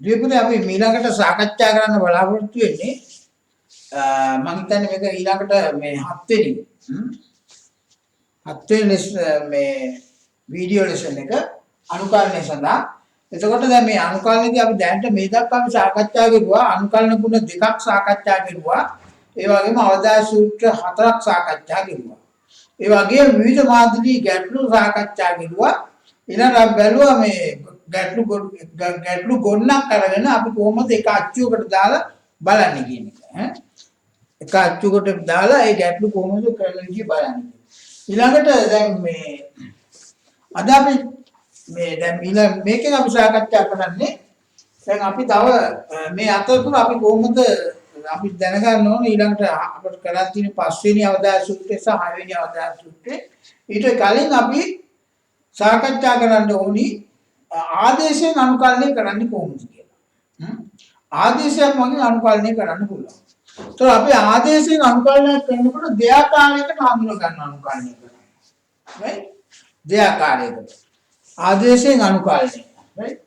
දීපුනේ අපි ඊළඟට සාකච්ඡා කරන්න බලාපොරොත්තු වෙන්නේ මම හිතන්නේ මේක ඊළඟට මේ 7 වෙනි මේ වීඩියෝ ලෙසන් එක අනුකරණය සඳහා. එතකොට දැන් මේ අනුකරණයේදී අපි දැනට මේ දක්වා අපි සාකච්ඡා කරුවා අනුකරණ ගුණ දෙකක් සාකච්ඡා කරුවා. ඒ වගේම අවදාය සූත්‍ර 4ක් සාකච්ඡා කරුවා. ඒ වගේම විවිධ මාධ්‍යී ගැටලු සාකච්ඡා කරුවා. ඊළඟට අපි බැලුවා මේ ගැටලු ගොන්නක් අරගෙන අපි කොහොමද එක අච්චුවකට දාලා බලන්නේ කියන එක. එක අච්චුවකට දාලා ඒ ගැටලු කොහොමද කරන විදිය බලන්නේ. ඊළඟට දැන් මේ අද අපි මේ දැන් මේකෙන් අපි සාකච්ඡා කරන්නේ දැන් අපි තව මේ අතරතුර අපි කොහොමද අපි දැනගන්න ඕනේ ඊළඟට අපිට කරලා තියෙන 5 වෙනි අවදාය සූත්‍රය සහ 6 වෙනි අවදාය සූත්‍රය ඊට කලින් අපි සාකච්ඡා කරන්න ඕනි ආදේශයෙන් අනුකල්පනය කරන්නේ කොහොමද කියලා. ආදේශයක් මගින් අනුකල්පනය කරන්න පුළුවන්. ඒතකොට අපි ආදේශයෙන් අනුකල්පනය කරනකොට දෙආකාරයකට හඳුනා ගන්න අනුකල්පනය කරනවා. right? දෙආකාරයකට. ආදේශයෙන් අනුකල්පනය. right?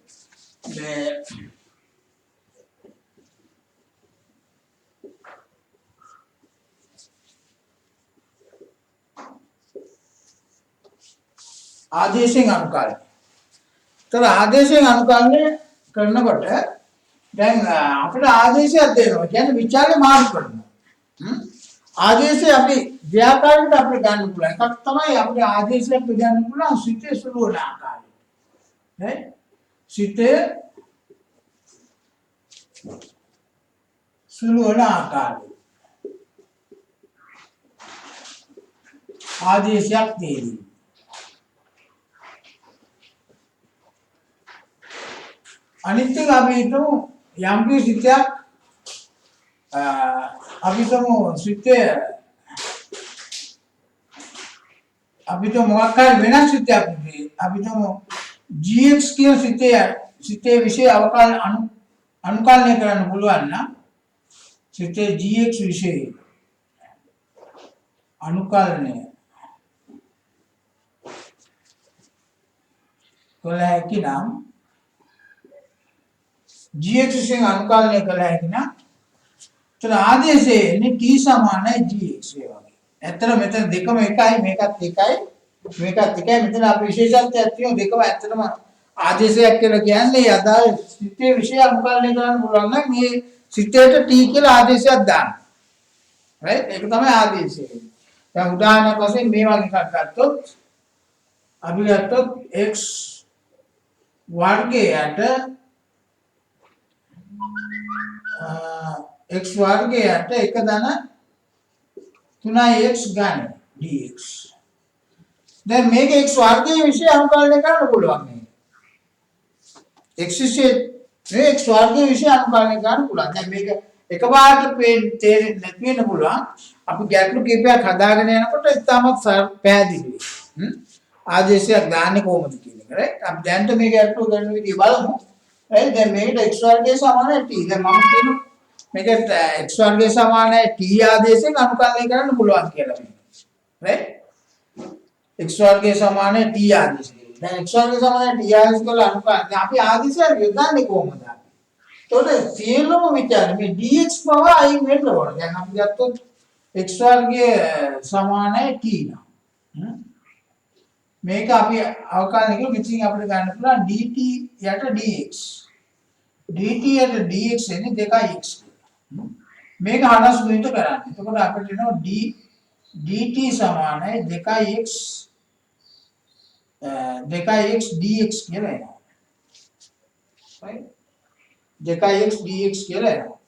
ආදේශයෙන් අනුකල්පනය. ඒතර ආදේශයෙන් අනුකල්පනය කරනකොට දැන් අපිට ආදේශයක් දෙනවා. කියන්නේ විචාරේ මාරු කරනවා. ආදේශය අපි දෙආකාරයකට අපිට ගන්න පුළුවන්. එකක් තමයි අපිට ආදේශයක් ගන්න පුළුවන් සිතේ සුළු වන ආකාරය. right? සිතේ සුළු වන ආකාරය. ආදේශයක් දෙන්නේ. අනිත් එක අපි හිතමු යම් කිසි සිතයක් අපි හිතමු සිතේ අපි හිතමු මොකක් හරි වෙනස් සිතයක් අපි හිතමු GX කියන සිතේ විශේෂ අනුකල්පනය කරන්න පුළුවන් නම් සිතේ GX විශේෂ අනුකල්පනය කළ හැකි නම් GX විසින් අනුකල්පනය කළ හැකි නම් එතන ආදේශයේ ඉන්නේ T සමානයි GX වේ වගේ. ඇත්තට මෙතන දෙකම එකයි මේකත් එකයි මෙතන අපි විශේෂත්වයක් තියෙනවා දෙකම ඇත්තටම ආදේශයක් කියලා කියන්නේ අදාළ සිතේ විශේෂ අනුකල්පනය කරන්න පුළුවන් නම් මේ සිතේට T කියලා ආදේශයක් දාන්න. right? ඒක තමයි ආදේශය. දැන් උදාහරණයක් වශයෙන් මේ වගේ එකක් ගත්තොත් අපි ගත්තොත් x වර්ගයට x වර්ගයට 1/3x ගන්න dx. දැන් මේක x වර්ගයේ විශේෂ අනුකල්පනය කරන්න පුළුවන් නේ. x විශේෂ මේ x වර්ගයේ විශේෂ අනුකල්පනය කරන්න පුළුවන්. දැන් මේක එකපාරට තේරෙන්නේ නැති වෙන්න පුළුවන්. අපි ගැටලු කීපයක් හදාගෙන යනකොට ඉතාමත් පැහැදිලි. ආදේශයක් දාන්නේ කොහොමද කියන එක. right? අපි දැන් මේ ගැටලු ගන්න විදිය බලමු. right? දැන් මේකට x වර්ගය සමානයි t. දැන් මම කියනවා මේකට x වර්ගය සමානයි t ආදේශයෙන් අනුකල්පනය කරන්න පුළුවන් කියලා මේක. right? x වර්ගය සමානයි t ආදේශයෙන්. දැන් x වර්ගය සමානයි t ආදේශ කියලා අනුකල්පනය. දැන් අපි ආදේශය යොදන්නේ කොහොමද? එතකොට සියලුම විචාර මේ dx පව අයින් වෙන්න ඕන. දැන් අපි ගත්තොත් x වර්ගය සමානයි t නම්. මේක අපි අවකලනය කරලා මෙතනින් අපිට ගන්න පුළුවන් dt යට dx. dt යට dx එන්නේ 2x. මේක හරස් ගුණිත කරන්න. එතකොට අපිට එනවා dt සමානයි 2x dx කියලා එනවා. right? 2x dx කියලා එනවා.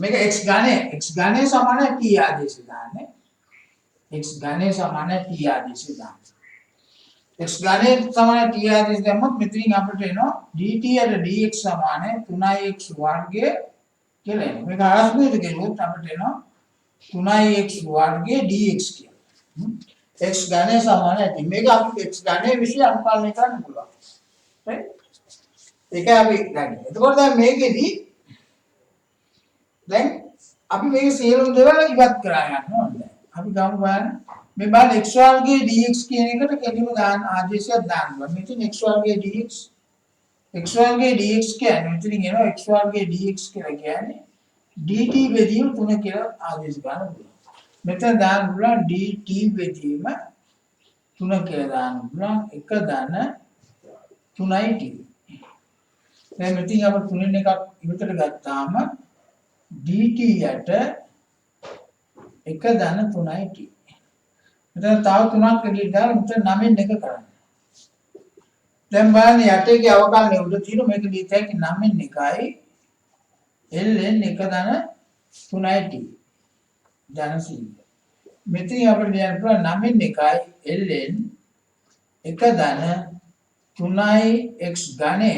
මේක x ගානේ සමානයි t ආදේශය දාන්නේ. x ගානේ සමානයි t ආදේශය දාන්නේ. x ගානේ සමානයි t ආදේශය දැම්මොත් මෙතනින් අපිට එනවා dt යට dx සමානයි 3x වර්ගය කියලා එනවා. මේක ආස්පේද කෙරුවොත් අපිට එනවා 3x වර්ගය dx කියලා. x ගානේ සමානයි t. මේක අපි x ගානේ විශේෂ අනුකල්පනය කරන්න පුළුවන්. right? ඒක අපි ගන්න. එතකොට දැන් මේකෙදී දැන් අපි මේක සියලුම දේවල් ඉවත් කරා යන්න ඕනේ. අපි ගමු බලන්න මේ බලන්න x වර්ගයේ dx කියන එකට කෙලිම දාන්න ආදේශයක් දාන්න බෑ. මෙතන x වර්ගයේ dx dx කියන්නේ මෙතන එනවා x වර්ගයේ dx කියලා කියන්නේ dt බෙදීම 3 කියලා ආදේශ ගන්න පුළුවන්. මෙතන දාන්න පුළුවන් dt බෙදීම 3 කියලා දාන්න පුළුවන් 1 ධන 3යි t. දැන් මෙතන අප තුනෙන් එකක් ඉවතට ගත්තාම dt යට 1 ධන 3යි t. මෙතන තව 3ක් එළියට දාලා මෙතන 9න් 1 කරන්න. දැන් බලන්න යටේගේ අවකලනය උඩ තියෙන මේක dt එකේ 9න් 1යි ln 1 ධන 3යි t ධන 100. මෙතන අපිට ලියන්න පුළුවන් 9න් 1යි ln 1 ධන 3යි x ඝනය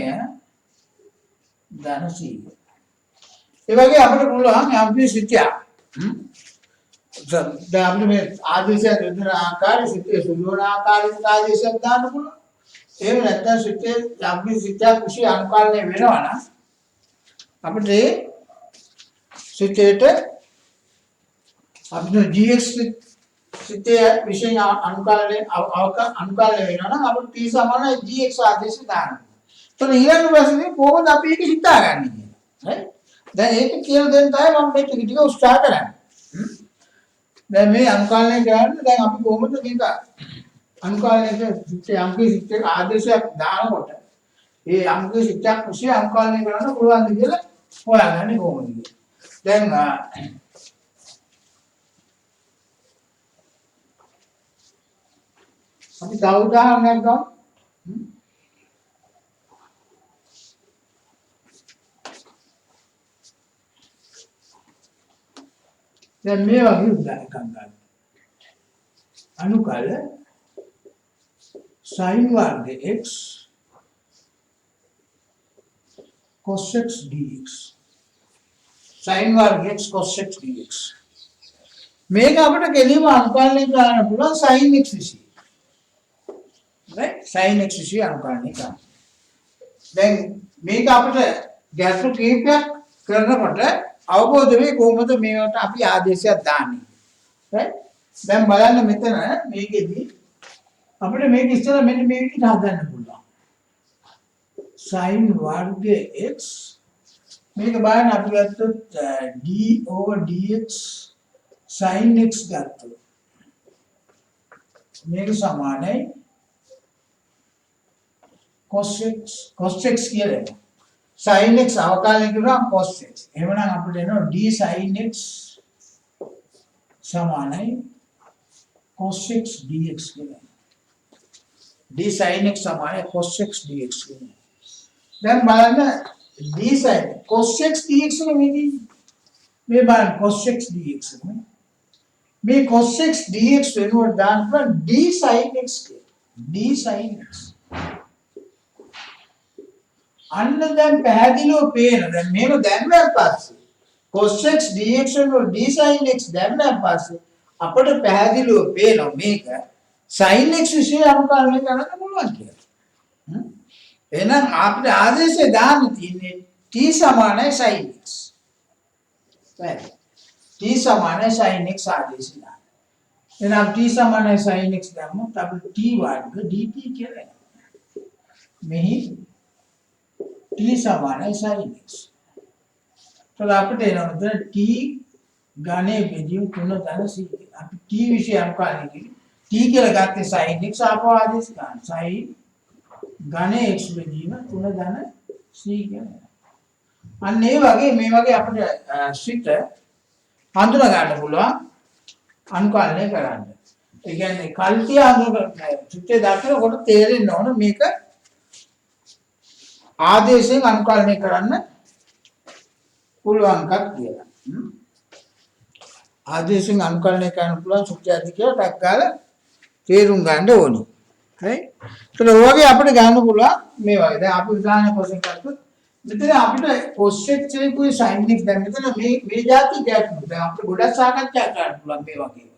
ධන 100. ඒ වගේ අපිට පුළුවන් අපි සිතියා දැන් අපිට මේ ආදේශය දෙන ආකාරය සිතේ සුළුවන ආකාරයට ආදේශයක් දාන්න පුළුවන්. එහෙම නැත්නම් සිතේ අපි සිතේ කුෂි අනුකල්පනය වෙනවා නම් අපිට සිතේට අපිට gx සිතේ විශේෂ අනුකල්පනය වෙනවා නම් අපිට t සමානයි gx ආදේශය දාන්න. එතකොට ඊළඟ ප්‍රශ්නේ කොහොමද අපි ඒක හිතාගන්නේ කියලා. හරි? දැන් ඒක කියලා දෙන්න තමයි මම මේ ටික උත්සාහ කරන්නේ. දැන් මේ අනුකල්පනය කරන්නේ දැන් අපි කොහොමද මේක අනුකල්පනයේ සිත්තේ යම්කි සිත්තේ ආදේශයක් දානකොට ඒ යම්කි සිත්තක් කුෂි අනුකල්පනය කරන්න පුළුවන්ද කියලා හොයාගන්නේ කොහොමද කියලා. දැන් අපි තව උදාහරණයක් ගමු. දැන් මේ වගේ උදාහරණයක් ගන්න. අනුකල sin वर्ग x cos x dx sin वर्ग x cos x dx මේක අපිට කෙලින්ම අනුකලනය කරන්න පුළුවන් sin x විසි. right sin x විසි අනුකලනය කරන්න. දැන් මේක අපිට ගැටලු කීපයක් කරනකොට අවබෝධ වෙයි කොහොමද මේවට අපි ආදේශයක් දාන්නේ. right දැන් බලන්න මෙතන මේකෙදි අපිට මේක ඉස්සෙල්ලා මෙන්න මේ විදිහට හදන්න පුළුවන්. sin वर्ग x මේක බලන්න අපි ගත්තොත් d over dx sin x ගත්තොත් මේක සමානයි cos x කියලා එනවා. sin x අවකලනය කරනවා cos x. එහෙනම් අපිට එනවා d sin x සමානයි cos x dx කියලා. d sin x සමානයි cos x dx කියලා. දැන් බලන්න d sin cos x dx නෙමෙයි මේ බලන්න cos x dx නේ. මේ cos x dx වෙනුවට දාන්න පුළුවන් d sin x කියලා. d sin x අන්න දැන් පැහැදිලිව පේන. දැන් මේක දැම්මන් පස්සේ cos x dx වෙනුවට d sin x දැම්මන් පස්සේ අපිට පැහැදිලිව පේනවා මේක sin x විශේෂ අනුකල්පනය කරන්න පුළුවන් කියලා. එහෙනම් අපිට ආදේශය දාන්න තියෙන්නේ t සමානයි sin x. right t සමානයි sin x ආදේශය දාන්න. එහෙනම් t සමානයි sin x දැම්මොත් අපිට t වර්ග dt කියලා එනවා. මෙහි t සමානයි sin x. එතකොට අපිට එනවා t ඝනයේ බෙදීම 3 ධන 100. අපි t විශේෂ අනුකල්පනය කිව්වේ t කියලා ගත්තේ sin x ආපහු ආදේශ ගන්න. sin ඝනයේ x බෙදීම 3 ධන 100 කියලා. අන්න ඒ වගේ මේ වගේ අපිට සිත හඳුනා ගන්න පුළුවන් අනුකල්පනය කරන්න. ඒ කියන්නේ කල්තිය හඳුනා සිතේ දකිනකොට තේරෙන්න ඕන මේක ආදේශයෙන් අනුකල්පනය කරන්න පුළුවන්කක් කියලා. ආදේශයෙන් අනුකල්පනය කරන්න පුළුවන් සුත්‍යයද කියලා ටක් ගාලා තේරුම් ගන්න ඕනේ. හරි? ඒතකොට ඔය වගේ අපිට ගන්න පුළුවන් මේ වගේ. දැන් අපි උදාහරණයක් වශයෙන් ගත්තොත් මෙතන අපිට cos x එකකුයි sin x දැන් මෙතන මේ જાති ගැටලු. දැන් අපිට ගොඩක් සාකච්ඡා කරන්න පුළුවන් මේ වගේ.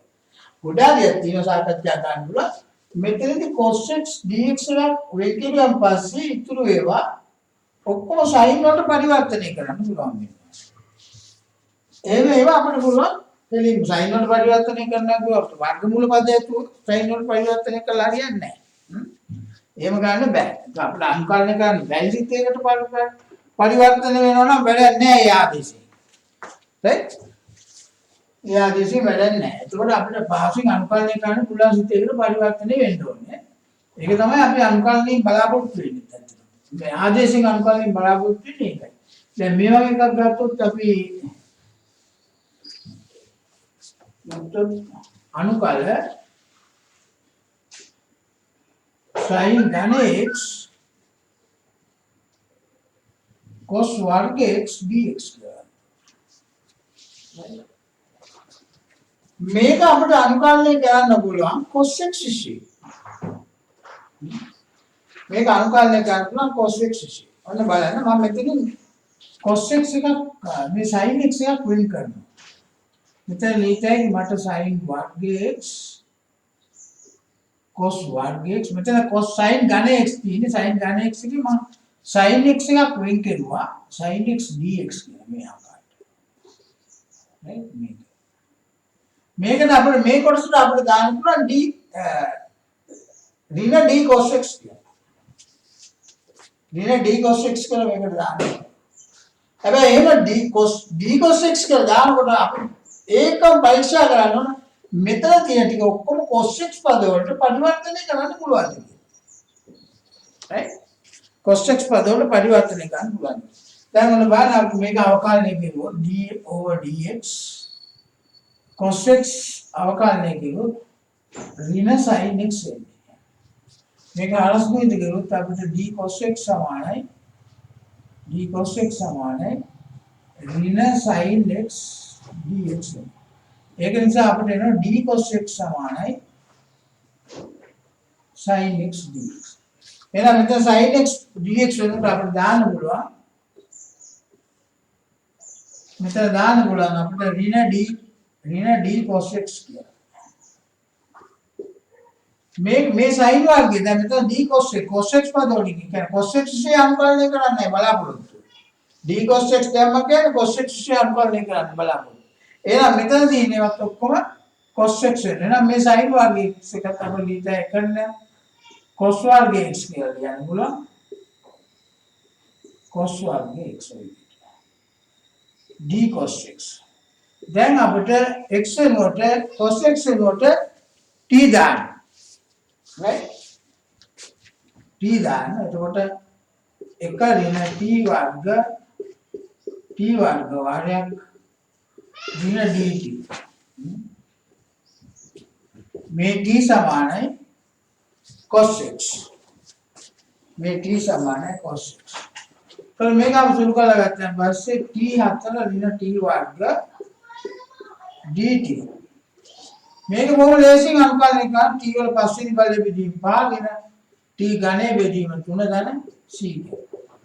ගොඩාක් තියෙන සාකච්ඡා කරන්න පුළුවන්. මෙතනදී cos x dx එක වෙන් කිරුවන් පස්සේ ඉතුරු ඒවා ඔක්කොම sin වලට පරිවර්තනය කරන්න පුළුවන් වෙනවා. එහෙම ඒවා අපිට පුළුවන් කෙලින් සයින් වල පරිවර්තනය කරනවා කියුවොත් වර්ගමූල පදයේ සයින් වල පරිවර්තනය කළා හරියන්නේ නැහැ. එහෙම ගන්න බෑ. අපිට අනුකලනය කරන්න බැරි සිතේකට පරිවර්තන වෙනවා නම් වැඩක් නැහැ ඒ ආදේශය. right? ඒ ආදේශය වැඩක් නැහැ. ඒකෝට අපිට භාෂික අනුකලනය කරන්න පුළුවන් සිතේකට පරිවර්තනය වෙන්න ඕනේ. ඒක තමයි අපි අනුකලනයෙන් බලාපොරොත්තු වෙන්නේ. මේ ආදේශික අනුකලනයෙන් බලාපොරොත්තු වෙන්නේ ඒකයි. දැන් මේ වගේ එකක් ගත්තොත් අපි අනුකල sin ධන x cos वर्ग x dx මේක අපිට අනුකලනය කරන්න පුළුවන් cos x ඉෂි. මේක අනුකලනය කරන්න පුළුවන් cos x ඉෂි. ඔන්න බලන්න මම මෙතනින් cos x එකක් මේ sin x එකක් වෙන් කරනවා. මෙතන ලියතයි මට sin वर्ग x cos वर्ग x මෙතන cos sin ඝන x තියෙන්නේ sin ඝන x එකේ මම sin x එකක් වෙන් කරුවා sin x dx කියලා මේ ආකාරයට. right මේකද අපිට මේ කොටසට අපිට දාන්න පුළුවන් d ඍණ d cos x කියලා. ඍණ d cos x කියලා මේකට දාන්න. හැබැයි එහෙම d cos x කියලා දානකොට අපි ඒකම පරීක්ෂා කරන්න ඕන මෙතන තියෙන ටික ඔක්කොම cos x පද වලට පරිවර්තනය කරන්න පුළුවන් කියලා. right cos x පද වලට පරිවර්තනය කරන්න පුළුවන්. දැන් ඔන්න බලන්න අපි මේක අවකලනය කරුවොත් d over dx cos x අවකලනය කරුවොත් ඍණ sin x එන්නේ. මේක අලස්කුයිද කරුවොත් අපිට d cos x සමානයි ඍණ sin x dx. ඒක නිසා අපිට එනවා d cos x සමානයි sin x dx. එහෙනම් මෙතන sin x dx වෙනකොට අපිට දාන්න පුළුවන් අපිට ඍණ d cos x කියලා. මේ sin වර්ගය දැන් මෙතන d cos x පද වලින් කියන්නේ cos x ශේ අනුකලනය කරන්නේ බලාපොරොත්තු. d cos x දැම්ම කියන්නේ cos x ශේ අනුකලනය කරන්න බලාපොරොත්තු. එහෙනම් මෙතන තියෙනවත් ඔක්කොම cos x වෙන. එහෙනම් මේ sin වර්ග x එකත් අපිට ලියලා එකන්න cos වර්ග x කියලා ලියන්න පුළුවන්. cos වර්ග x d cos x. දැන් අපිට x වෙනුවට cos x වෙනුවට t දාන්න. right t දාන්න. එතකොට එක ඍණ t වර්ග වාරයක් ऋण dt में t समान है cos x तो मैं काम शुरू कर लगाते हैं बस से t हाथ ऋण t वर्ग dt මේක බොහොම ලේසියෙන් අනුකලනය කරන්න t වල පස්වෙනි බලය බෙදීම 5 ගෙන t ඝනය බෙදීම 3 ඝන c.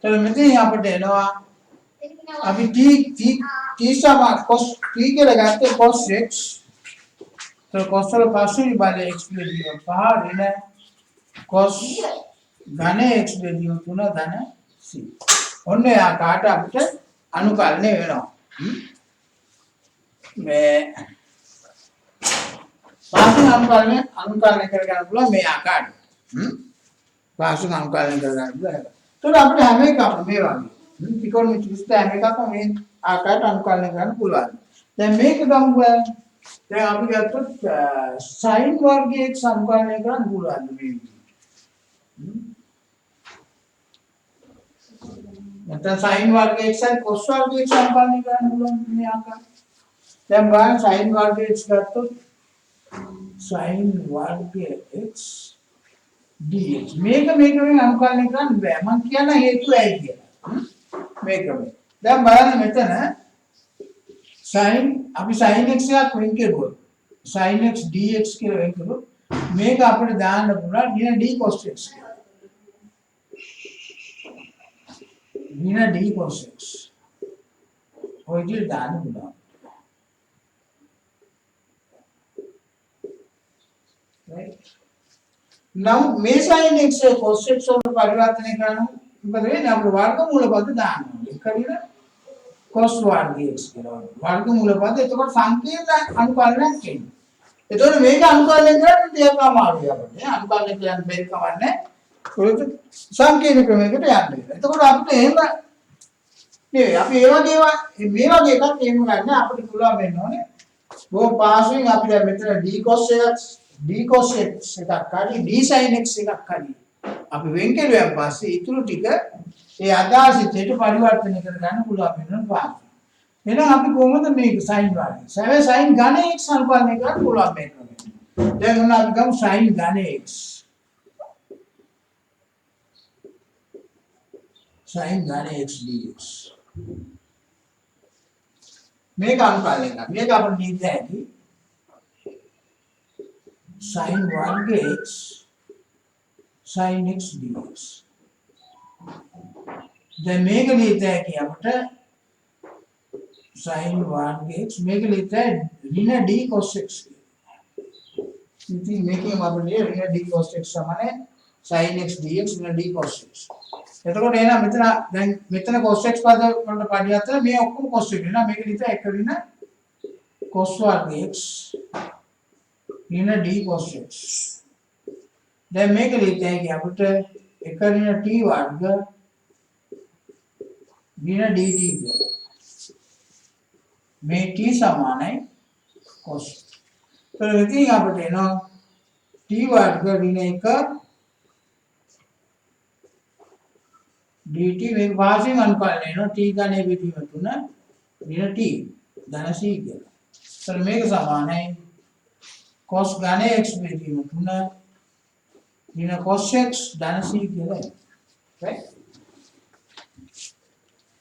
එතකොට මෙතන අපිට එනවා अभी t समान cos t के लगाते cos x तो cos वाला पार्शियल वाले x ले दिया बाहर ऋण cos घन x ले दिया 3 घन c ඔන්න යා කාට අපිට අනුකලනය වෙනවා. මේ පාසුන් අනුකලනය කර ගන්න පුළුවන් මේ ආකාරයට. පාසුන් අනුකලනය කර ගන්න පුළුවන්. ඒත් අපිට හැම එකක්ම මේ වගේ ත්‍රිකෝණමිතිය හැම එකක්ම මේ ආකාරයට අනුකලනය කරන්න පුළුවන්. දැන් මේක ගමු බලන්න. දැන් අපි ගත්තොත් sin වර්ගයේ x අනුකලනය කරන්න පුළුවන් මේ විදිහට. නැත්නම් sin වර්ගයේ x and cos වර්ගයේ x අනුකලනය කරන්න පුළුවන් මේ ආකාරයට. දැන් බලන්න sin වර්ගයේ x ගත්තොත් sin වර්ගයේ x dx මේක වෙන අනුකලනය කරන්න බෑ. මම කියන හේතුව ඇයි කියලා. මේක මේ. දැන් බලන්න මෙතන අපි sin x එකක් වෙන් කරුවොත් sin x dx කියලා වෙන් කරුවොත් මේක අපිට දාන්න පුළුවන් ඍණ d cos x කියලා. ඍණ d cos x. ඔය විදිහට දාන්න පුළුවන්. right now මේ sin x cos x වලට පරිවර්තනය කරනවා මොකද වෙන්නේ අපේ වර්ගමූල පද දාන්න ඕනේ. ඒක හරියට cos වර්ගය x කියලා. වර්ගමූල පද එතකොට සංකීර්ණ අනුකලනයක් කියන්නේ. එතකොට මේක අනුකලනය කරන්න ටිකක් අමාරුයි අපිට. අනුකලනය කියන්න බැරි කමන්නේ. ඒක සංකීර්ණ ක්‍රමයකට යන්න වෙනවා. එතකොට අපිට එහෙම නේ අපි මේ වගේ එකක් එහෙම ගන්න අපිට පුළුවන් වෙන්න ඕනේ. බොහොම පහසුවෙන් අපි දැන් මෙතන d cos x එකක් හරි d sin x එකක් හරි අපි වෙන් කෙරුවන් පස්සේ ඊටු ටික ඒ අදාසිතේට පරිවර්තනය කරගන්න පුළුවන් වෙනවා පාස්. එහෙනම් අපි කොහොමද මේක sin වර්ගය? sin ඝන x අනුපාතනය කරන්න පුළුවන් වෙනවා. දැන් මොන අපි ගමු sin ඝන x. sin ඝන x dx. මේක අනුපාතනය කරන්න. මේක අපිට නියත ඇති sin वर्ग x sin x dx. දැන් මේක නියත ඇති අපිට sin वर्ग x මේක නියත ඍණ d cos x. ඉතින් මේකෙන් අපිට ඍණ d cos x සමාන sin x dx ඍණ d cos x. එතකොට එහෙනම් මෙතන cos x පද වලට පරිවර්තන මේ ඔක්කොම cos එක නේ. මේක නිත එක ඍණ cos වර්ග x ඍණ d cos x. දැන් මේක ලියන්නේ අපිට එක ඍණ t වර්ග ඍණ dt කියලා. මේ t සමානයි cos. ඒතර ඉතින් අපිට එනවා t වර්ග ඍණ 1 dt මේක වාසියෙන් අනුපාතනය වෙනවා t ඝනයේ බෙදීම 3 ඍණ t ධන c කියලා. ඒතර මේක සමානයි cos ඝන x බෙදීම 3 ඍණ cos x ධන c කියලා. right?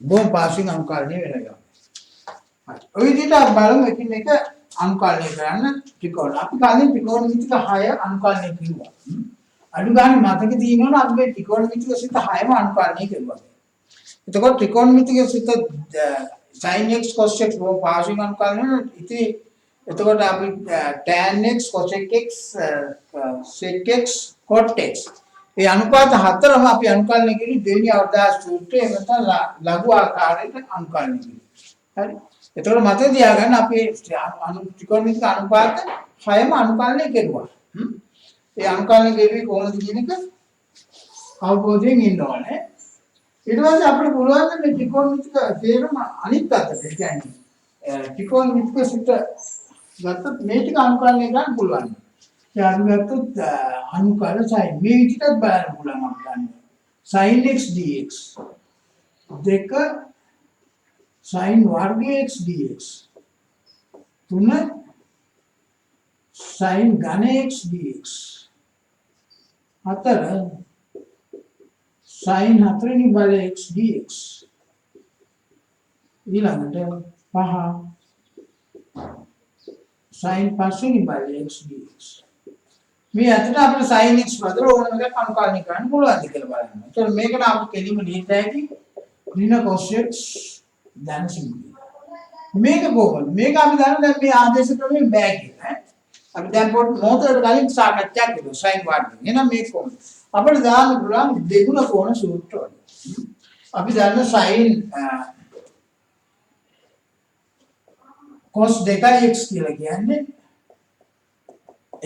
බොහොම පාසින් අනුකල්පනය වෙනවා. හරි. ඔය විදිහට අපි බලමු එකින් එක අනුකල්පනය කරන්න ත්‍රිකෝණ. අපි කලින් ත්‍රිකෝණ මිතික 6 අනුකල්පනය කිව්වා. අඩු ගන්න මතක තියෙනවනේ අපි මේ ත්‍රිකෝණ මිතික සිත 6ම අනුකල්පනය කරුවා. එතකොට ත්‍රිකෝණ මිතික සිත sin x cos x බොහොම පාසින් අනුකල්පනය ඉතින් එතකොට අපි tan x cos x sec x cot x ඒ අනුපාත හතරම අපි අනුකලනය කරේ දෙවෙනි අවදාස් සූත්‍රයේ එමෙතන ලඝු ආකාරයට අනුකලනය කරේ. හරි. එතකොට මතක තියාගන්න අපි ත්‍රිකෝණමිතික අනුපාත 6ම අනුකලනය කරුවා. ඒ අනුකලනය කෙරුවේ කොහොමද කියන එක අවබෝධයෙන් ඉන්න ඕනේ. ඊට පස්සේ අපිට පුළුවන් මේ ත්‍රිකෝණමිතික තේරුම අනිත් පැත්තට කියන්නේ ත්‍රිකෝණමිතික සූත්‍ර ගත්තොත් මේ ටික අනුකලනය කරන්න පුළුවන්. අපි ගත්තොත් අනුකල sin මේ විදිහට බලන්න පුළුවන් අපිට ගන්න. sin x dx දෙක sin වර්ග x dx 3 sin ඝන x dx 4 sin හතරවෙනි බල x dx ඊළඟට 5 sin පස්වෙනි බල x dx මේ අතට අපිට sin x බදල ඕනම එකක් අනුකලනය කරන්න පුළුවන්ද කියලා බලන්න. ඒතකොට මේකට අපි කෙලින්ම ලියන්න ඇති ඍණ cos x ධන c. මේක කොහොමද? මේක අපි දන්න දැන් මේ ආදේශ ක්‍රමයෙන් බෑ කියලා. අපි දැන් මොහොතකට කලින් සාකච්ඡා කළා sin වර්ගය. එහෙනම් මේක කොහොමද? අපිට දාන්න පුළුවන් දෙගුණ කෝණ සූත්‍රවල. අපි දන්න sin cos 2x කියලා කියන්නේ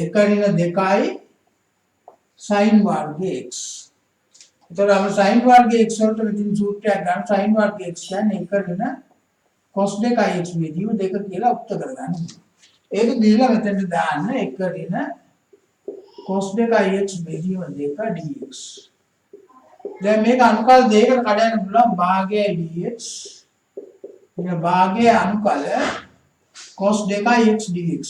එක ඍණ 2යි sin වර්ග x. එතකොට අපි sin වර්ග x වලට මෙතන සූත්‍රයක් ගන්න sin වර්ග x කියන්නේ එක ඍණ cos 2යි x බෙදීම 2 කියලා උත්තර කරගන්න. ඒක දීලා මෙතනට දාන්න එක ඍණ cos 2යි x බෙදීම 2 dx. දැන් මේක අනුකල දෙකකට කඩන්න පුළුවන් භාගයයි dx. මේ භාගය අනුකල cos 2යි x dx.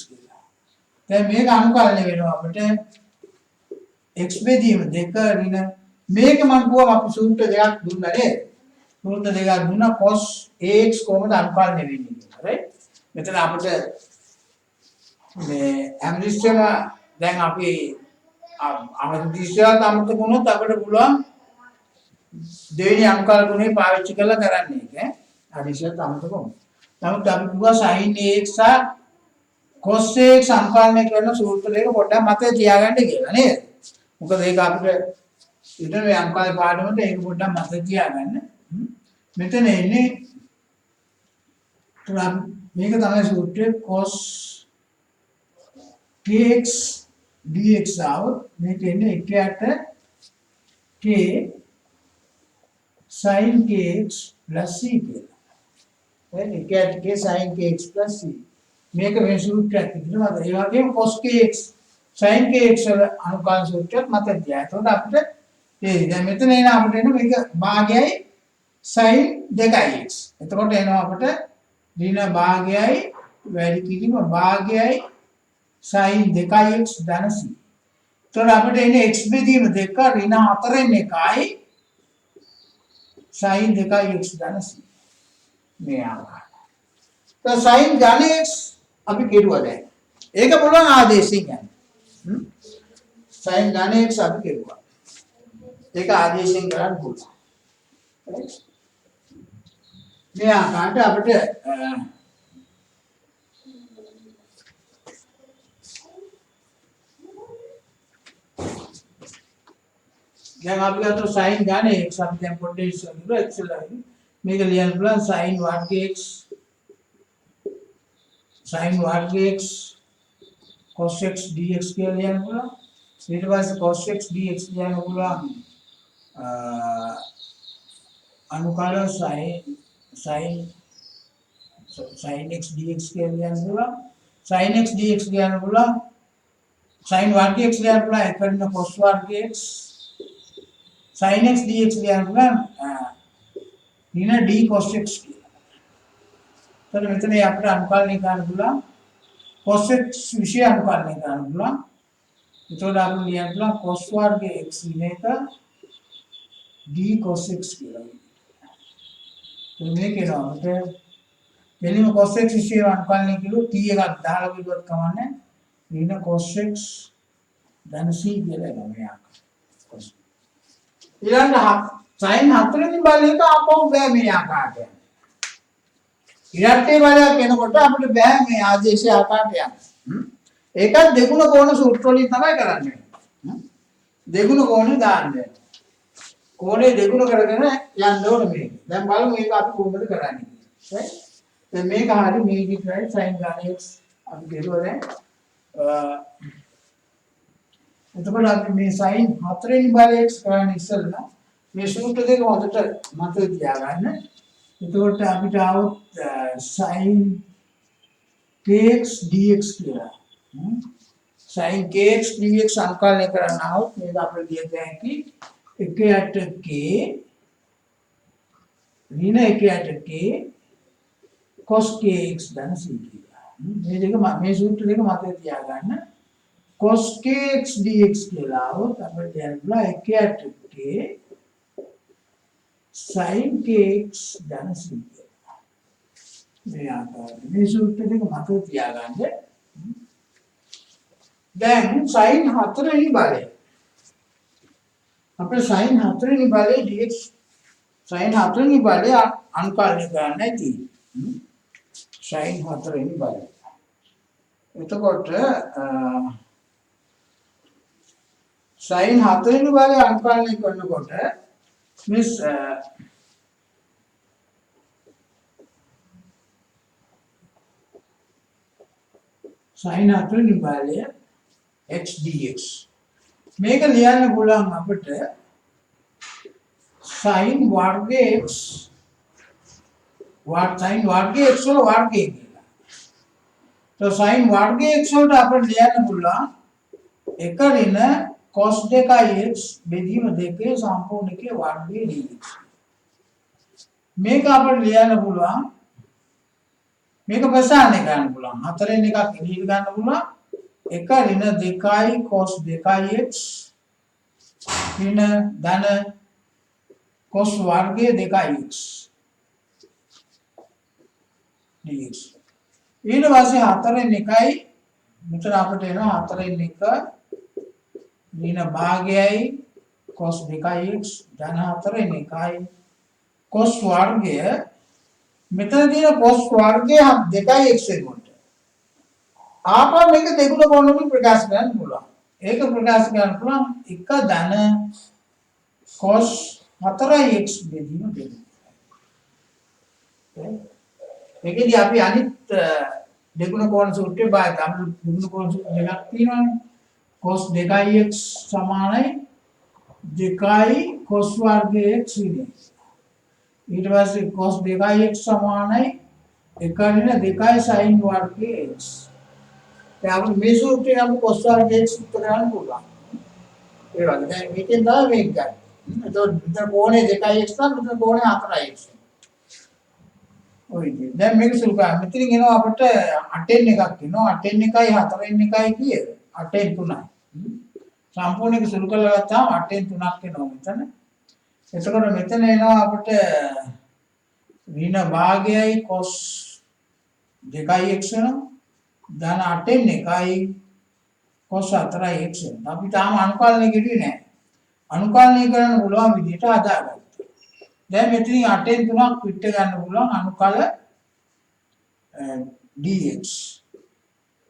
දැන් මේක අනුකලනය වෙනවා අපිට x බෙදීම 2 ඍණ මේක මම කිව්වා අපි සූත්‍ර දෙකක් දුන්නා නේද? සූත්‍ර දෙකක් දුන්නා cos ax කොහොමද අනුකලනය වෙන්නේ කියලා. right? මෙතන අපිට මේ හැමදෙස්සම දැන් අපි අමදිස්සාව අමතක වුණොත් අපිට පුළුවන් දෙවෙනි අනුකල ගුණේ පාවිච්චි කරලා කරන්න එක. අදිස්සාව අමතක වුණා. නමුත් අපි කිව්වා sin ax cos x අනුකලනය කරන සූත්‍ර දෙක පොඩ්ඩක් මතක තියාගන්න කියලා නේද? මොකද ඒක අපිට ඊට මේ අනුකල පාඩමට ඒක පොඩ්ඩක් මතක තියාගන්න. මෙතන එන්නේ तो आप මේක තමයි සූත්‍රය cos kx dx આવොත් මේක එන්නේ 1ට k sin kx plus c කියලා. right 1ට k sin kx plus c මේක මේ සූත්‍රයක් විදිහට මත ඒ වගේම cos kx sin kx වල අනුකල්ප සූත්‍රයක් මතක තියාගන්න. එතකොට අපිට දැන් මෙතන එන අපිට එන මේක භාගයයි sin 2x. එතකොට එනවා අපිට ඍණ භාගයයි වැඩි කිරීම භාගයයි sin 2x ධන c. එතකොට අපිට එන්නේ x බෙදීම 2 ඍණ 4න් 1යි sin 2x ධන c. මේ ආකාරය. તો sin ධන x අපි කෙරුවා දැන්. ඒක පුළුවන් ආදේශයෙන් යන්න. sin ධන x අපි කෙරුවා. ඒක ආදේශයෙන් කරන්න පුළුවන්. මේ ආකාරයට අපිට දැන් අපි ගත්ත sin ධන x අපි දැන් පොඩ්ඩක් ඉස්සෙල්ලා x ලයි මේක ලියන්න පුළුවන් sin වර්ග x sin වර්ග x cos x dx කියලා ලියන්න පුළුවන්. ඊට පස්සේ cos x dx ලියන්න පුළුවන් අනුකල sin x dx කියලා ලියන්න පුළුවන්. sin x dx ලියන්න පුළුවන් sin වර්ග x ලියන්න පුළුවන් එකරින cos වර්ග x sin x dx ලියන්න පුළුවන් ඍණ d cos x කියලා. එතන මෙතන අපිට අනුකලනය කරන්න පුළුවන් cos x විෂය අනුකලනය කරන්න පුළුවන්. එතකොට අපිට ලියන්න පුළුවන් cos වර්ග x ඍණ එක d cos x කියලා. මේක එනවා අපිට මෙලිම cos x විෂය අනුකලනය කිව්වොත් t එකක් දාලා කිව්වත් කමන්නේ ඍණ cos x ධන c කියලා එනවා මේ ආකාරයට. ඊළඟ sin 4 වෙනි බලයක ආපහු බෑ මේ ආකාරයට. ඉරට්ටේ බලයක් එනකොට අපිට බෑ මේ ආදේශය ආකාරයට යන්න. ඒකත් දෙගුණ කෝණ සූත්‍ර වලින් තමයි කරන්නේ. දෙගුණ කෝණේ දාන්නේ. කෝණේ දෙගුණ කරගෙන යන්න ඕනේ මේක. දැන් බලමු මේක අපි කොහොමද කරන්නේ කියලා. දැන් මේක හරිය මේ විදිහට sin x අපි කෙරුවා දැන්. එතකොට අපි මේ sin 4 වෙනි බලයක් කරන්න ඉස්සෙල්ලා මේ සූත්‍ර දෙක හොඳට මතක තියාගන්න. එතකොට අපිට આવොත් sin kx dx කියලා. sin kx dx සංකලනය කරන්න આવොත් මේක අපිට ලිය හැකි 1ට k ඍණ 1ට k cos kx ධන c කියලා. මේ දෙක මේ සූත්‍ර දෙක මතක තියාගන්න. cos kx dx කියලා આવොත් අපිට යන්න 1ට k sin kx ධන c කියලා. මේ ආකාරයෙන් මේ සූත්‍ර දෙක මතක තියාගන්න. දැන් sin 4 වෙනි බලය අපේ sin 4 වෙනි බලය dx sin 4 වෙනි බලය අනුකලනය කරන්නයි තියෙන්නේ. sin 4 වෙනි බලය. එතකොට sin 4 වෙනි බලය අනුකලනය කරනකොට මේ sin 4 වෙනි බලය x dx මේක ලියන්න පුළුවන් අපිට sin වර්ග x sin වර්ග x වල වර්ගය කියලා. તો sin වර්ග x වලට අපිට ලියන්න පුළුවන් එක ඍණ cos 2x බෙදීම 2 සම්පූර්ණ එකේ වර්ගය dx. මේක අපිට ලියන්න පුළුවන් මේක ප්‍රසාරණය කරන්න පුළුවන් 4න් එකක් එළියට ගන්න පුළුවන් එක ඍණ 2යි cos 2x ඍණ ධන cos වර්ගය 2x dx. ඊට පස්සේ 4න් 1යි මෙතන අපිට එනවා 4න් 1 ඍණ භාගයයි cos 2x ධන 4න් 1යි cos වර්ගය මෙතන තියෙන cos වර්ගය 2x වෙනකොට ආපහු මේක දෙගුණ කොණකින් ප්‍රකාශ කරන්න පුළුවන්. ඒක ප්‍රකාශ කරන්න පුළුවන් එක ධන cos 4x බෙදීම 2. මේකෙදී අපි අනිත් දෙගුණ කෝණ සූත්‍රය බාහිර අපිට දෙගුණ කෝණ සූත්‍ර දෙකක් තියෙනවානේ. cos 2x සමානයි 2 cos වර්ගයේ x විදිහට. ඊට පස්සේ cos 2x සමානයි 1 ඍණ 2 sin වර්ගයේ x. දැන් අපිට මේ සූත්‍රයෙන් අපි cos වර්ගයේ x උත්තර ගන්න පුළුවන්. ඒ වගේ දැන් මේකෙන් තමයි මේක ගන්න. එතකොට මෙතන කෝණේ 2x නම් මෙතන කෝණේ 4x. ඔය ඉතින් දැන් මේක සුළු කරා. මෙතනින් එනවා අපිට 8n එකක් එනවා. 8n එකයි 4n එකයි කීයද? 8n 3යි. සම්පූර්ණ එක සුළු කරලා ගත්තාම 8n 3ක් එනවා මෙතන. එතකොට මෙතන එනවා අපිට ඍණ භාගයයි cos 2x වෙනවා. ධන 8n එකයි cos 4x වෙනවා. අපි තාම අනුකලනය කෙරුවේ නැහැ. අනුකලනය කරන්න පුළුවන් විදිහට හදාගත්තා. දැන් මෙතනින් 8n 3ක් පිට ගන්න පුළුවන් අනුකල dx.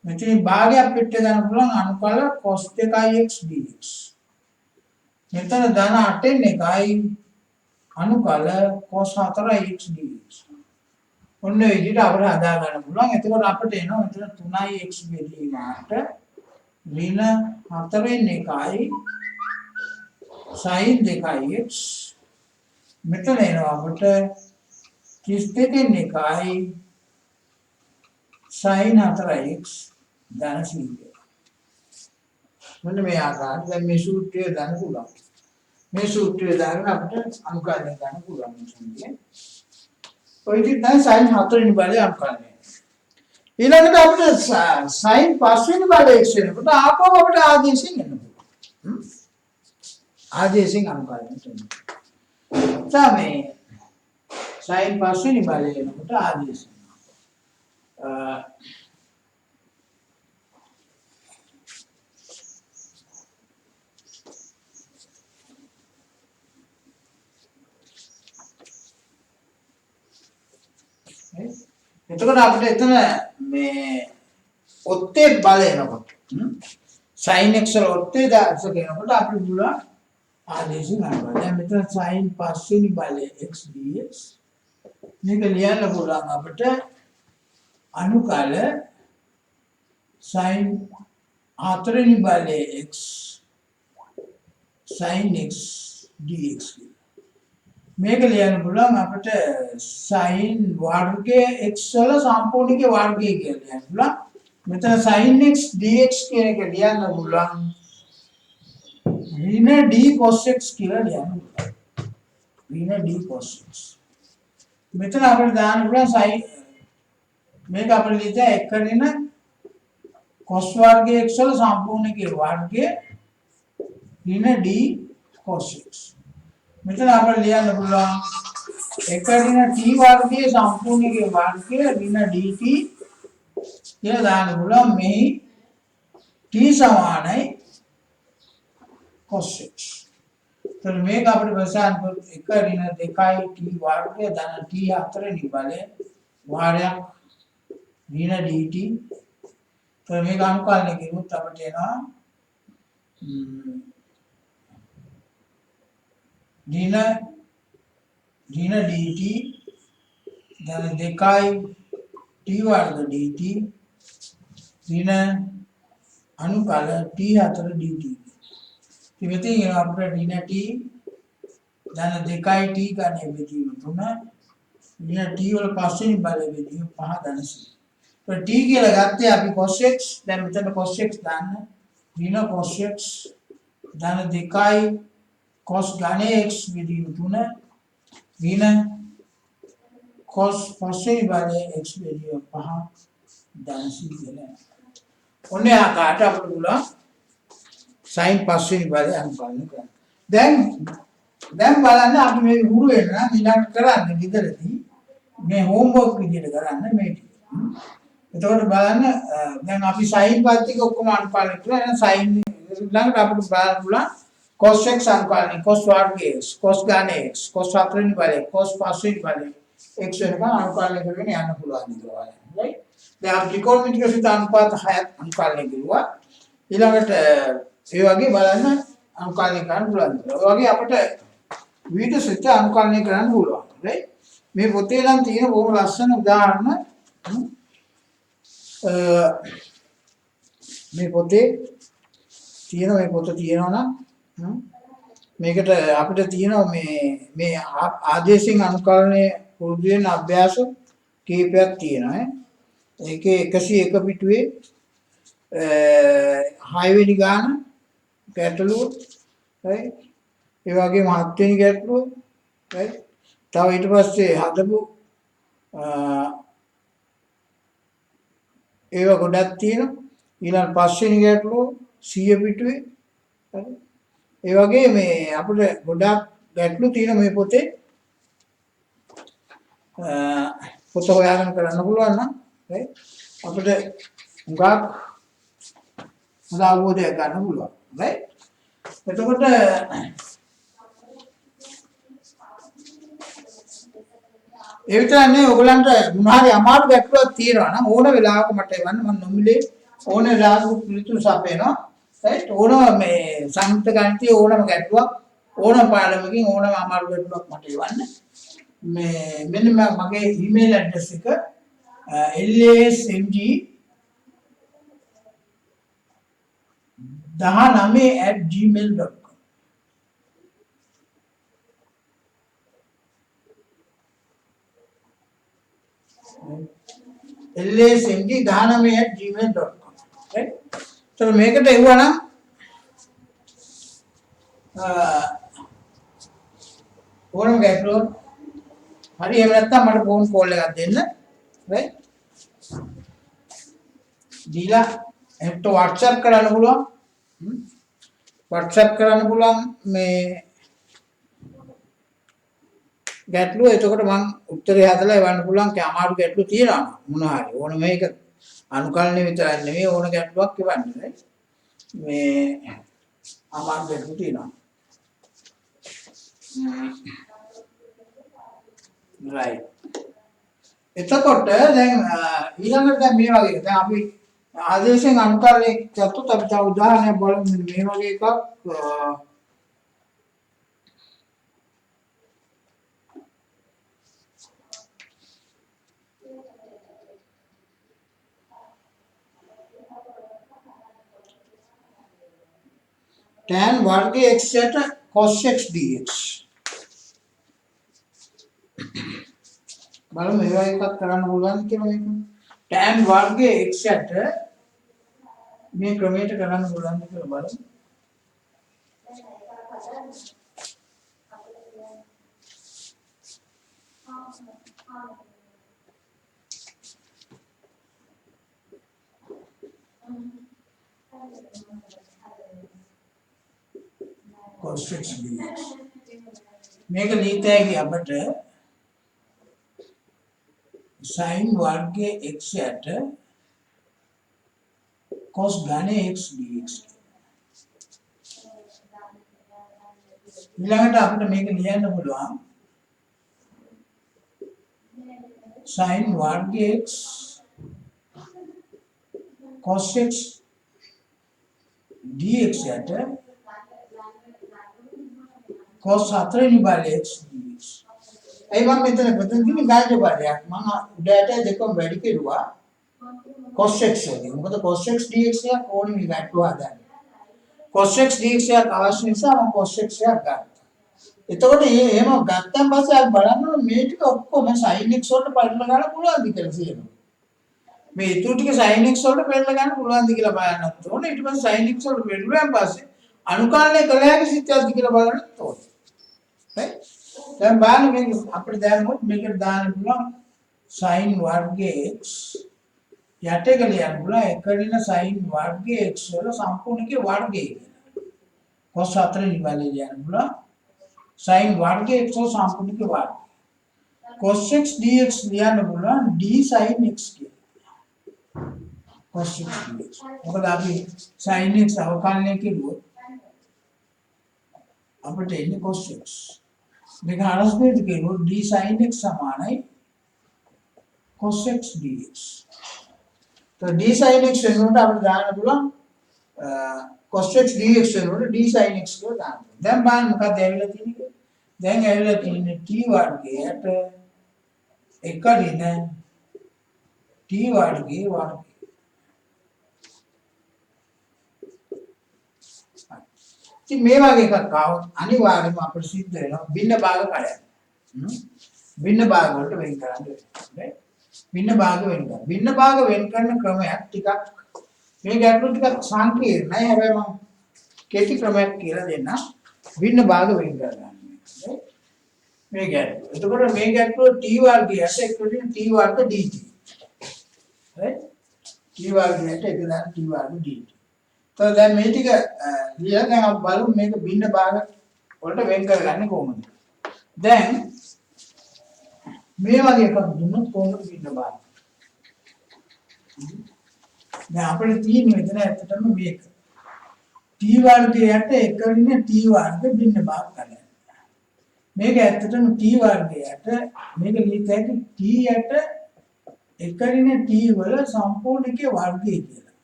මෙතනින් භාගයක් පිට ගන්න පුළුවන් අනුකල cos 2x dx. මෙතන ධන 8n එකයි අනුකල cos 4x dx. ඔන්න ඒ විදිහට අපිට හදා ගන්න පුළුවන්. එතකොට අපිට එනවා මෙතන 3x බෙදීමට ඍණ 4n එකයි sin 2x. මෙතන එනවා අපිට 32n එකයි sin 4x ධන සීගය. මෙන්න මේ ආකාරයෙන් දැන් මේ සූත්‍රය දාන්න පුළුවන්. මේ සූත්‍රය දාගෙන අපිට අනුකලනය ගන්න පුළුවන් කියන්නේ. ඔය විදිහට දැන් sin 4 වෙනි බලය අනුකලනය. ඊළඟට අපිට sin 5 වෙනි බලය x වෙනකොට ආපහු අපිට ආදේශයෙන් එන්න පුළුවන්. ආදේශයෙන් අනුකලනය කරනවා. තමයි sin 5 වෙනි බලය එනකොට ආදේශ. එතකොට අපිට එතන මේ ඔත්තේ බලය එනකොට sin x වල ඔත්තේ දාස කියනකොට අපිට පුළුවන් ආදේශය ගන්නවා. දැන් මෙතන sin 5 වෙනි බලය x dx මේක ලියන්න පුළුවන් අපිට අනුකල sin 4 වෙනි බලය x sin x dx. මේක ලියන්න පුළුවන් අපිට sin වර්ගයේ x වල සම්පූර්ණකේ වර්ගය කියලා ලියන්න පුළුවන්. මෙතන sin x dx කියන එක ලියන්න පුළුවන් ඍණ d cos x කියලා ලියන්න පුළුවන්. ඍණ d cos x. මෙතන අපිට දාන්න පුළුවන් sin මේක අපිට ලියලා 1 ඍණ cos වර්ගයේ x වල සම්පූර්ණකේ වර්ගය ඍණ d cos x. මෙතන අපිට ලියන්න පුළුවන් 1 ඍණ t වර්ගයේ සම්පූර්ණකේ වර්ගය ඍණ dt කියලා දාන්න පුළුවන්. මේ t සමානයි cos x. එතන මේක අපිට ප්‍රසන්න 1 ඍණ 2 t වර්ගය ධන t 4 වෙනි බලය වාරයක් ඍණ dt. එතන මේක අනුකලනය කිව්වොත් අපිට එනවා ऋण dt धन 2 t वर्ग dt ऋण अनुकल t 4 dt. ඉතින් අපිට ऋण t ධන 2 t ගන්න බෙදීම 3 ऋण t වල පස්වෙනි බලය බෙදීම 5 ධන c. તો t කියලා ගත්තේ අපි cos x දැන් මෙතන cos x දාන්න ऋण cos x ධන 2 cos ඝන x බෙදීම 3 ඍණ cos පස්වෙනි බලය x බෙදීම 5 ධන c කියලා. ඔන්නේ ආකාරයට අපිට පුළුවන් sin 5 වෙනි බලය අනුකලනය කරන්න. දැන් බලන්න අපි මේ හුරු වෙන නම් ඊළඟ කරන්නේ විතරදී මේ හෝම්වර්ක් විදිහට කරන්න මේ ටික. එතකොට බලන්න දැන් අපි sin පද ටික ඔක්කොම අනුකලනය කරලා එහෙනම් sin ඊළඟට අපිට බලන්න පුළුවන් cos x අනුකලනය cos වර්ගයේ x cos ඝන x cos 4 වෙනි බලය cos 5 වෙනි බලය x වෙනකන් අනුකලනය කරගෙන යන්න පුළුවන් කියලා. right? දැන් අපි ත්‍රිකෝණමිතික සිත අනුපාත 6ක් අනුකලනය කරුවා. ඊළඟට ඒ වගේ බලන්න අනුකලනය කරන්න පුළුවන්. ඒ වගේ අපිට විවිධ සිත අනුකලනය කරන්න පුළුවන්. right? මේ පොතේ නම් තියෙන බොහොම ලස්සන උදාහරණ මේ පොතේ මේ පොත තියෙනවා නම් මේකට අපිට තියෙනවා මේ ආදේශයෙන් අනුකරණය පුරුදු වෙන අභ්‍යාස කීපයක් තියෙනවා. ඒකේ 101 පිටුවේ 6 වෙනි ගාන ගැටලුව right ඒ වගේම 7 වෙනි ගැටලුව right තව ඊට පස්සේ හදපු ඒවා ගොඩක් තියෙනවා. ඊළඟ 5 වෙනි ගැටලුව 100 පිටුවේ හරි ඒ වගේ මේ අපිට ගොඩක් ගැටලු තියෙන මේ පොතේ පොත හොයාගෙන කරන්න පුළුවන් නම් right අපිට හුඟක් හොඳ අවබෝධයක් ගන්න පුළුවන් right එතකොට ඒ විතරක් නෙවෙයි ඔයගලන්ට මොනවාරි අමාරු ගැටලුවක් තියෙනවා නම් ඕන වෙලාවක මට එවන්න මම නොමිලේ ඕන වෙලාවක පිළිතුරු සපයනවා right ඕන මේ සංයුක්ත ගණිතයේ ඕනම ගැටලුවක් ඕනම පාඩමකින් ඕනම අමාරු ගැටලුවක් මට එවන්න මේ මෙන්න මගේ ඊමේල් ඇඩ්‍රස් එක lasmg19@gmail.com lasmg19@gmail.com right so මේකට එවුවා නම් ඕනම ගැටලුවක් හරි එහෙම නැත්නම් මට ෆෝන් කෝල් එකක් දෙන්න right දීලා එක්ක WhatsApp කරන්න පුළුවන් WhatsApp කරන්න පුළුවන් මේ ගැටලුව එතකොට මම උත්තරේ හදලා එවන්න පුළුවන් කී අමාරු ගැටලු තියෙනවා මොනවා හරි ඕන මේක අනුකල්පනය විතරක් නෙමෙයි ඕන ගැටලුවක් එවන්න right මේ අමාරු ගැටලු තියෙනවා right එතකොට දැන් ඊළඟට දැන් මේ වගේ දැන් අපි ආදේශයෙන් අනුකරණය කරතොත් අපි තව උදාහරණයක් බලමු මේ වගේ එකක් 10 वर्ग x at cos x dx බලමු මේවා එකක් කරන්න පුළුවන් කියලා මේක tan वर्ग x at මේ ක්‍රමයට කරන්න පුළුවන් කියලා බලමු cos x dx මේක ලියතයි අපිට sin वर्ग x at cos घन x dx ඊළඟට අපිට මේක ලියන්න පුළුවන් sin वर्ग x cos x dx at cos 4 निभाले x dx ඒ වගේ මෙතන ප්‍රතිදින ගාජ බාරයක් මම උඩට දෙකම වැඩි කෙරුවා cos x වලින් මොකද cos x dx එක ඕනේ මේ ගැටුව හදන්න cos x dx එක අවශ්‍ය නිසා මම cos x එක ගත්තා එතකොට එහෙම ගත්තන් පස්සේ අපි බලන්න මේ ටික ඔක්කොම sin x වලට පරිල ගන්න පුළුවන්ද කියලා කියනවා මේ ඊටු ටික sin x වලට පරිල ගන්න පුළුවන්ද කියලා බලන්නත් ඕනේ ඊට පස්සේ sin x වලට පරිලුවෙන් පස්සේ අනුකලනය කළ හැකි සිද්ධියක්ද කියලා බලන්නත් ඕනේ right දැන් බලන්න මේක අපිට දැනගමු මේකට දාන්න පුළුවන් sin वर्ग x යටේ ගලියන්න පුළුවන් එකදින sin वर्ग x වල සම්පූර්ණකේ වර්ගය cos 4 නිබලේ ලියන්න පුළුවන් sin वर्ग x වල සම්පූර්ණකේ වර්ගය cos x dx ලියන්න පුළුවන් d sin x කියලා cos x dx මොකද අපි sin x අවකලනය කෙරුවොත් අපිට එන්නේ cos x මේක අරස්පේද කෙරුවොත් d sin x සමානයි cos x dx तो d sin x වෙනුවට අපිට දාන්න පුළුවන් cos x dx වෙනුවට d sin x කියලා දාන්න. දැන් බලන්න මොකක්ද ඇවිල්ලා තියෙන්නේ? දැන් ඇවිල්ලා තියෙන්නේ t වර්ගයට එක ඍණ t වර්ගයේ වර්ගය. ඉතින් මේ වගේ එකක් ආවොත් අනිවාර්යයෙන්ම අපිට සිද්ධ වෙනවා භින්න භාග කඩන්න. භින්න භාග වලට වෙන් කරන්න වෙනවා. භින්න භාග වෙන් කරන්න. භින්න භාග වෙන් කරන ක්‍රමයක් ටිකක් මේ ගැටලු ටිකක් සංකීර්ණයි. හැබැයි මම කෙටි ක්‍රමයක් කියලා දෙන්න. භින්න භාග වෙන් කරගන්න. මේ ගැටලුව. එතකොට මේ ගැටලුව t වර්ගයට එක්කෙන t වර්ග dt. right? t වර්ගයට එක්කෙන t වර්ග dt. તો දැන් මේ ටික ලියලා දැන් අපි බලමු මේක භින්න භාග වලට වෙන් කරගන්නේ කොහොමද. දැන් මේ වගේ එකක් දුන්නොත් කොහොමද භින්න භාග? දැන් අපිට තියෙන්නේ මෙතන ඇත්තටම මේක. t වර්ගයට එක්කෙන t වර්ග භින්න භාග කරන්න. මේක ඇත්තටම t වර්ගයට මේක ලියත හැකි t යට එක්කෙන t වල සම්පූර්ණකයේ වර්ගය කියලා.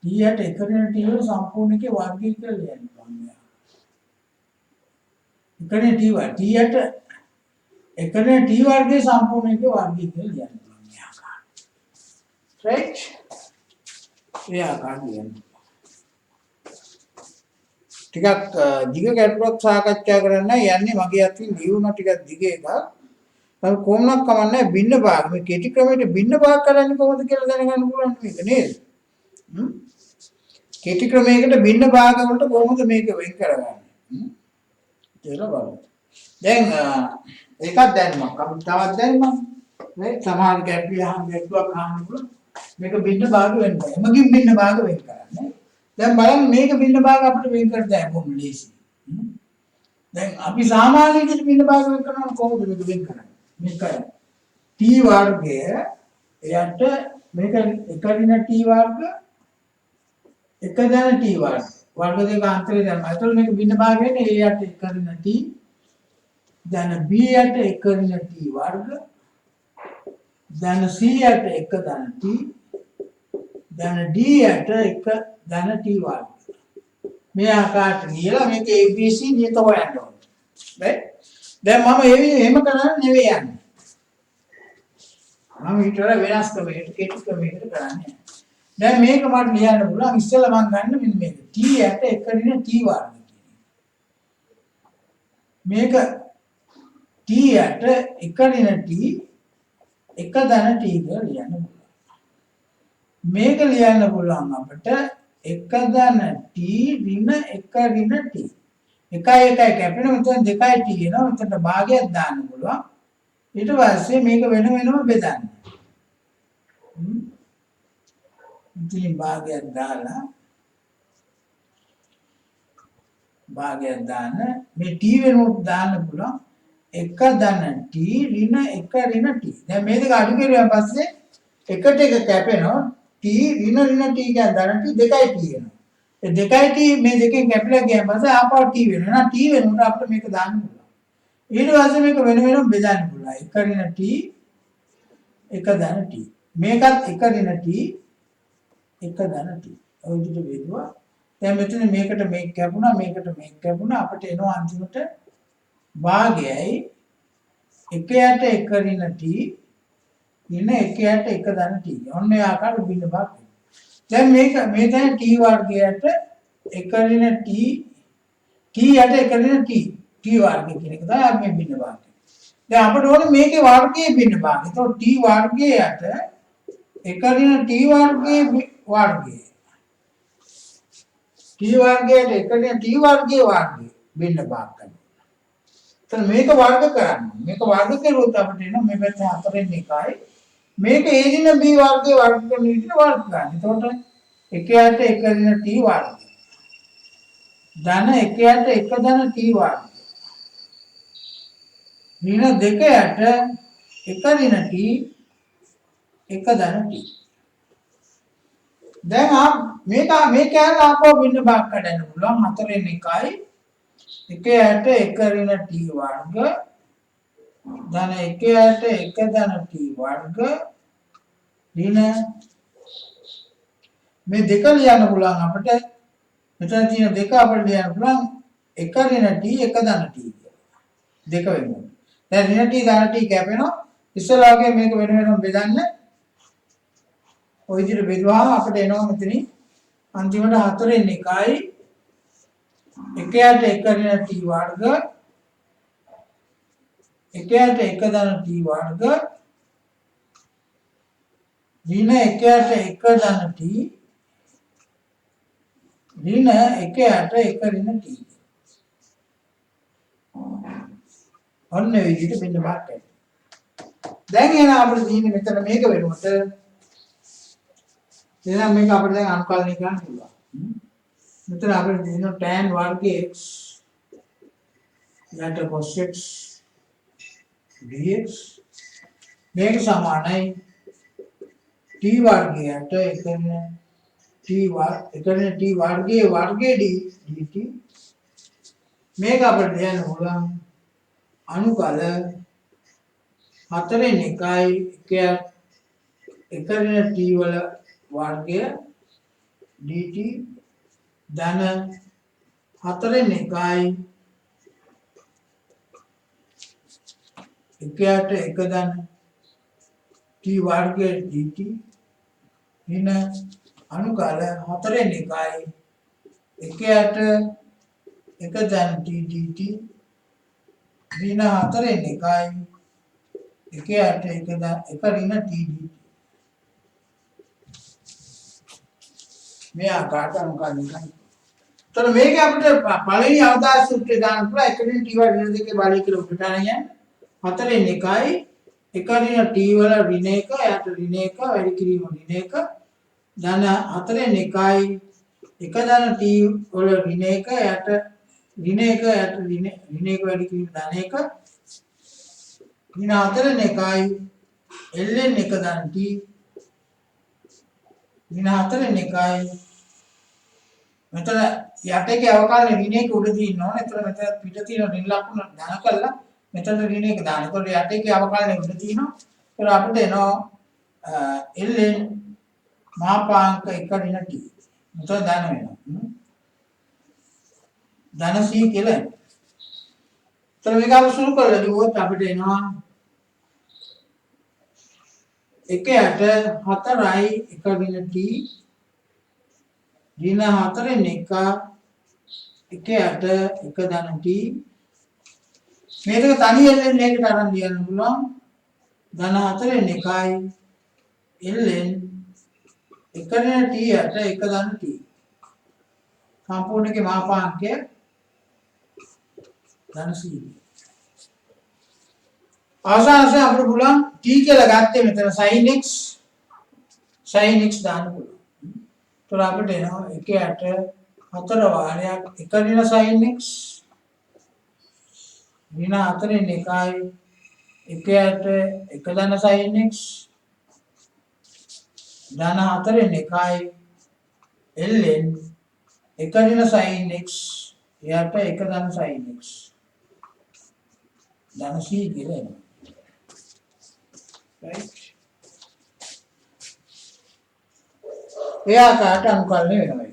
t යට එක්කෙන t වල සම්පූර්ණකයේ වර්ගය කියලා ලියන්න පුළුවන්. එක්කෙන t යට එක්කෙන t වර්ගයේ සම්පූර්ණකයේ වර්ගය කියලා ලියන්න පුළුවන්. right? ඒ ආකාරයෙන් ටිකක් දිග ගැටලුවක් සාකච්ඡා කරන්න යන්නේ මගේ අතින් ලියුණ ටිකක් දිග එකක්. ඒක කොහොමවත් කමන්නේ භින්න භාග. මේ කෙටි ක්‍රමයට භින්න භාග කරන්නේ කොහොමද කියලා දැනගන්න පුළුවන් මේක නේද? කෙටි ක්‍රමයකට භින්න භාග වලට කොහොමද මේක වෙන් කරගන්නේ? කියලා බලමු. දැන් ඒකක් දැනමක්. අපි තවත් දැනමක්. නේ සමහර ගැටලුවක් අහන්න පුළුවන්. මේක භින්න භාග වෙන්න බෑ. එමගින් භින්න භාග වෙන් කරන්නේ. දැන් බලන්න මේක භින්න භාග අපිට වෙන් කර දෙන්න කොහොමද ලේසි. දැන් අපි සාමාන්‍ය විදිහට භින්න භාග වෙන් කරනවා කොහොමද මේක වෙන් කරන්නේ? මේක t වර්ගය එයට මේක එක ඍණ t වර්ග එක ධන t වර්ග වර්ග දෙක අන්තරේ දැම්මා. ඒතකොට මේක භින්න භාග වෙන්නේ a යට එක ඍණ t ධන b යට එක ඍණ t වර්ග ධන c යට එක ධන t ධන d යට එක ධන t වර්ග. මේ ආකාරයට ලියලා මේක ABC නියත හොයන්න ඕනේ. right? දැන් මම එහෙම කරන්නේ නෙවෙයි යන්නේ. මම ඊට වඩා වෙනස් ක්‍රමයකට කෙටි ක්‍රමයකට කරන්නේ. දැන් මේක මට ලියන්න පුළුවන් ඉස්සෙල්ලා මම ගන්න මෙන්න මේක. t යට එක ඍණ t වර්ග. මේක t යට එක ඍණ t එක ධන t කියලා ලියන්න පුළුවන්. මේක ලියන්න පුළුවන් අපිට එක ධන t ඍණ එක ඍණ t. එකයි එකයි කැපෙන මෙතන දෙකයි t එනවා. මෙතන භාගයක් දාන්න පුළුවන්. ඊට පස්සේ මේක වෙන වෙනම බෙදන්න. ඉතින් භාගයක් දාලා භාගයක් දාන්න මේ t වෙනුවට දාන්න පුළුවන් එක ධන t ඍණ එක ඍණ t. දැන් මේ දෙක අඩු කරුවාන් පස්සේ එකට එක කැපෙනවා. t ඍණ t කියන ධන t දෙකයි t වෙනවා. ඒ දෙකයි t මේ දෙකෙන් කැපිලා ගියන් පස්සේ ආපහු t වෙනවා. t වෙනුවට අපිට මේක දාන්න පුළුවන්. ඊට පස්සේ මේක වෙන වෙනම බෙදන්න පුළුවන්. එක ඍණ t එක ධන t. මේකත් එක ඍණ t එක ධන t. ඔය විදිහට බෙදුවා. දැන් මෙතන මේකට මේක කැපුණා මේකට මේක කැපුණා අපිට එනවා අන්තිමට භාගයයි එක යට එක ඍණ t ඍණ එක යට එක ධන t. ඔන්න ඒ ආකාරයට භින්න භාග. දැන් මේක මේ දැන් t වර්ගයට එක ඍණ t යට එක ඍණ t වර්ගය කියන එක තමයි අපි මේ භින්න භාග. දැන් අපිට ඕනේ මේකේ වර්ගයේ භින්න භාග. ඒතකොට t වර්ගයට එක ඍණ t වර්ගයේ වර්ගය t වර්ගයට එක ඍණ t වර්ගයේ වර්ගය භින්න භාග කරනවා. එතන මේක වර්ග කරන්න. මේක වර්ග කරුවොත් අපිට එනවා මේ පැත්තේ 4න් 1යි. මේක a ඍණ b වර්ගයේ වර්ග කරන විදිහට වර්ග කරන්න. එතකොට එක යට එක ඍණ t වර්ගය. ධන එක යට එක ධන t වර්ගය. ඍණ දෙක යට එක ඍණ t එක ධන t. දැන් මේක ආපහු භින්න භාග කරන්න පුළුවන් 4න් 1යි. එක යට එක ඍණ t වර්ග ධන එක යට එක ධන t වර්ග ඍණ මේ දෙක ලියන්න පුළුවන් අපිට. මෙතන තියෙන දෙක අපිට ලියන්න පුළුවන් එක ඍණ t එක ධන t කියලා. දෙක වෙනවා. දැන් ඍණ t ධන t කැපෙනවා. ඉස්සලා වගේ මේක වෙන වෙනම බෙදන්න. ඔය විදිහට බෙදුවාම අපිට එනවා මෙතනින් අන්තිමට 4න් 1යි 1යට 1 ඍණ t වර්ග 1යට 1 ධන t වර්ග ඍණ 1යට 1 ධන t ඍණ 1යට 1 ඍණ t. ඔන්න ඔය විදිහට මෙන්න බලන්න. දැන් එන අපිට තියෙන්නේ මෙතන මේක වෙනුවට එහෙනම් මේක අපිට දැන් අනුකලනය කරන්න පුළුවන්. මෙතන අපිට තියෙනවා tan වර්ග x යට cos x dx මේක සමානයි t වර්ගයට 1 t වර්ගයේ වර්ගයේ dt මේක අපිට දැන් පුළුවන් අනුකල 4න් 1යි 1 ඍණ t වල වර්ගය dt ධන 4න් 1යි 1යට 1 ධන t වර්ගය dt ඍණ අනුකල 4න් 1යි 1යට 1 ධන t dt ඍණ 4න් 1යි 1යට 1 ඍණ t dt මේ ආකාරයට අනුකලනය කරනවා. එතකොට මේක අපිට පළවෙනි අවදාස සූත්‍රය දාන්න පුළුවන් 1 ඍණ t වල ඍණ දෙකේ බලය කියලා උඩට අරගෙන 4න් 1යි 1 ඍණ t වල ඍණ 1 යට ඍණ 1 වැඩි කිරීම ඍණ 1 ධන 4න් 1යි 1 ධන t වල ඍණ 1 යට ඍණ 1 යට ඍණ 1 වැඩි කිරීම ධන 1 ඍණ 4න් 1යි ln 1 ධන t ඍණ 4න් 1යි මෙතන යටේකේ අවකාශයේ ඍණ 1 උඩ තියෙන්න ඕනේ. එතන මෙතන පිට තියෙන ඍණ ලකුණ ධන කළා මෙතන ඍණ 1 දාන්න. ඒතකොට යටේකේ අවකාශයේ උඩ තියෙනවා. ඒතකොට අපිට එනවා ln මාපාංක 1 ඍණ t. මෙතන ධන වෙනවා. ධන c කියලා එනවා. එතන මේක අපි සුළු කරලා දුවොත් අපිට එනවා 1යට 4යි 1 ඍණ t ඍණ 4න් 1 1යට 1 ධන t මේක තනියෙන් ln එකට අරන් ලියන්න පුළුවන් ධන 4න් 1යි ln 1 ඍණ t යට 1 ධන t සම්පූර්ණකේ මාපාංකය ධන c අවසානයේ අපිට පුළුවන් t කියලා ගත්තේ මෙතන sin x දාන්න පුළුවන්. ඒතර අපිට එනවා 1යට 4 වාරයක් 1 ඍණ sin x ඍණ 4න් 1යි 1යට 1 ධන sin x ධන 4න් 1යි ln 1 ඍණ sin x යට 1 ධන sin x ධන c කියලා එනවා. right එයාට අනුකලනය වෙනවා.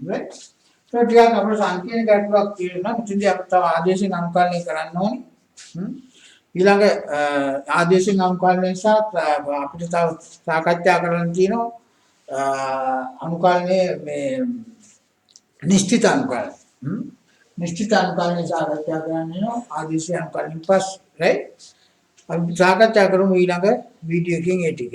right so ටිකක් අපේ සංකීර්ණ ගැටලුවක් තියෙනවා. මෙතනදී අපිට තව ආදේශයෙන් අනුකලනය කරන්න ඕනේ. ඊළඟ ආදේශයෙන් අනුකලනය නිසා අපිට තව සාකච්ඡා කරන්න තියෙනවා අනුකලනයේ මේ නිශ්චිත අනුකලනය. නිශ්චිත අනුකලනය සාකච්ඡා කරන්න වෙනවා ආදේශයෙන් අනුකලනය පස්සේ. right අපි සාකච්ඡා කරමු ඊළඟ වීඩියෝ එකකින් ඒ ටික.